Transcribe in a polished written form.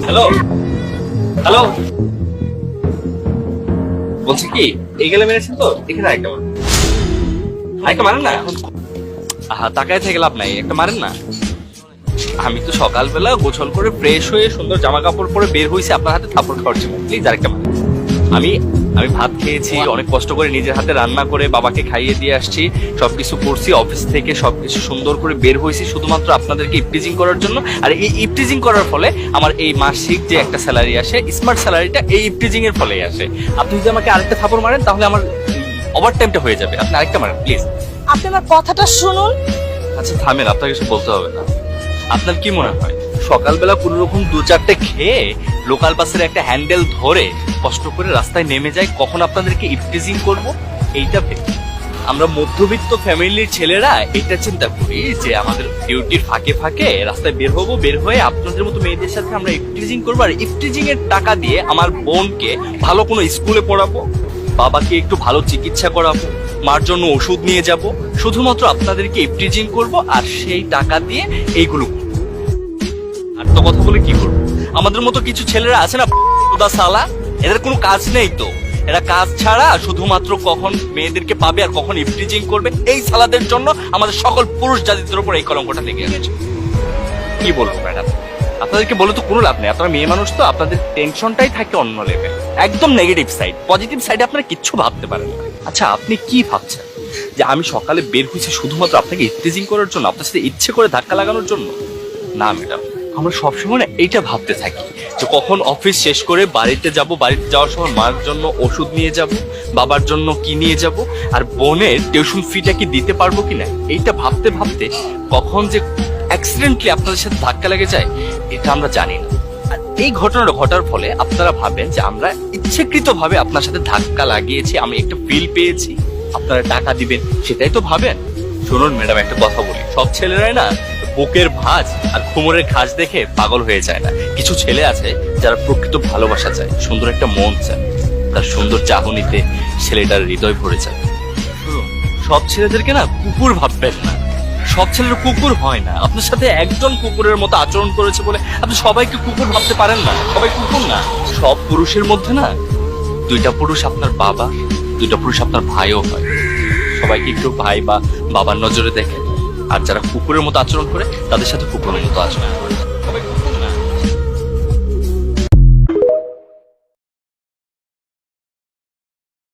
Hello hello, বলছি কি এই গেলে মেরেছেন তো, এখানে আরেকটা মারেন না। তাকায় থেকে লাভ নাই, একটা মারেন না। আমি তো সকালবেলা গোসল করে ফ্রেশ হয়ে সুন্দর জামা কাপড় পরে বের হয়েছি আপনার হাতে থাপড় খাওয়ার জন্য, প্লিজ আরেকটা মারেন। আমি আমি ভাত খেয়েছি, অনেক কষ্ট করে নিজের হাতে রান্না করে বাবাকে খাইয়ে দিয়ে আসছি, সবকিছু করছি, অফিস থেকে সবকিছু সুন্দর করে বের হয়েছি শুধুমাত্র আপনাদেরকে ইপটিজিং করার জন্য। আর এই ইপটিজিং করার ফলে আমার এই মাসিক যে একটা স্যালারি আসে, স্মার্ট স্যালারিটা এই ইপটিজিং এর ফলেই আসে। আপনি যদি আমাকে আরেকটা থাপড় মারেন তাহলে আমার ওভার টাইমটা হয়ে যাবে। আপনি আরেকটা মারেন প্লিজ। আপনি আমার কথাটা শুনুন। আচ্ছা থামেন, আপনাকে কিছু বলতে হবে না। আপনার কি মনে হয় সকালবেলা কোন রকম 2-4টে খেয়ে লোকাল বাসের একটা হ্যান্ডেল ধরে কষ্ট করে রাস্তায় নেমে যায়, কখন আপনাদেরকে ইপটিজিং করব এইটা ভেবে? আমরা মধ্যবিত্ত ফ্যামিলির ছেলেরা এটা চিন্তা করি যে আমাদের ডিউটির ফাঁকে ফাঁকে রাস্তায় বের হবো, বের হয়ে আপনাদের মতো মেয়েদের সাথে আমরা ইপটিজিং করবো, আর ইপটিজিং এর টাকা দিয়ে আমার বোনকে ভালো কোনো স্কুলে পড়াবো, বাবাকে একটু ভালো চিকিৎসা করাবো, মার জন্য ওষুধ নিয়ে যাব, শুধুমাত্র আপনাদেরকে ইপটিজিং করব আর সেই টাকা দিয়ে এইগুলো। আর তো কথা বলে কি করবো? আমাদের মতো কিছু ছেলেরা আছে না সালা, এদের কোনো কাজ নেই তো, এরা কাজ ছাড়া শুধুমাত্র কখন মেয়েদেরকে পাবে আর কখন ইপটিজিং করবে, এই সালাদের জন্য আমাদের সকল পুরুষ জাতিদের উপর এই কলঙ্কটা লেগে আছে। কি বলবো ম্যাডাম, আপনাদেরকে বলে তো কোনো লাভ নেই, আপনারা মেয়ে মানুষ তো, আপনাদের টেনশনটাই থাকে অন্য লেভেল, একদম নেগেটিভ সাইড। পজিটিভ সাইডে আপনারা কিচ্ছু ভাবতে পারেন না। আচ্ছা আপনি কি ভাবছেন যে আমি সকালে বের হয়েছি শুধুমাত্র আপনাকে ইপটিজিং করার জন্য, আপনার সাথে ইচ্ছে করে ধাক্কা লাগানোর জন্য? না ম্যাডাম, আমরা সবসময় না এইটা ভাবতে থাকি যে কখন অফিস শেষ করে বাড়িতে যাব, বাড়িতে যাওয়ার সময় মার জন্য ওষুধ নিয়ে যাব, বাবার জন্য কি নিয়ে যাব, আর বোনের টিউশন ফিটা কি দিতে পারবো কিনা, এইটা ভাবতে ভাবতে কখন যে অ্যাক্সিডেন্টলি আপনাদের সাথে ধাক্কা লেগে যায় এটা আমরা জানি না। আর এই ঘটনাটা ঘটার ফলে আপনারা ভাবেন যে আমরা ইচ্ছাকৃতভাবে আপনার সাথে ধাক্কা লাগিয়েছি, আমি একটা ফিল পেয়েছি, আপনারা টাকা দিবেন, সেটাই তো ভাবেন। শুনুন ম্যাডাম, একটা কথা বলি, সব ছেলেরাই না বুকের ভাঁজ আর কোমরের ঘাস দেখে পাগল হয়ে যায় না। কিছু ছেলে আছে যারা প্রকৃত ভালোবাসা চায়, সুন্দর একটা মন চায়, তার সুন্দর চাহনিতে ছেলেটার হৃদয় ভরে যায়। সব ছেলেদেরকে না কুকুর ভাববেন না, সব ছেলের কুকুর হয় না। আপনার সাথে একজন কুকুরের মতো আচরণ করেছে বলে আপনি সবাইকে কুকুর ভাবতে পারেন না, সবাই কুকুর না। সব পুরুষের মধ্যে না 2টা পুরুষ আপনার বাবা, 2টা পুরুষ আপনার ভাইও হয়। সবাইকে একটু ভাই বা বাবার নজরে দেখে, আর যারা কুকুরের মতো আচরণ করে তাদের সাথে কুকুরের মতো আচরণ করে।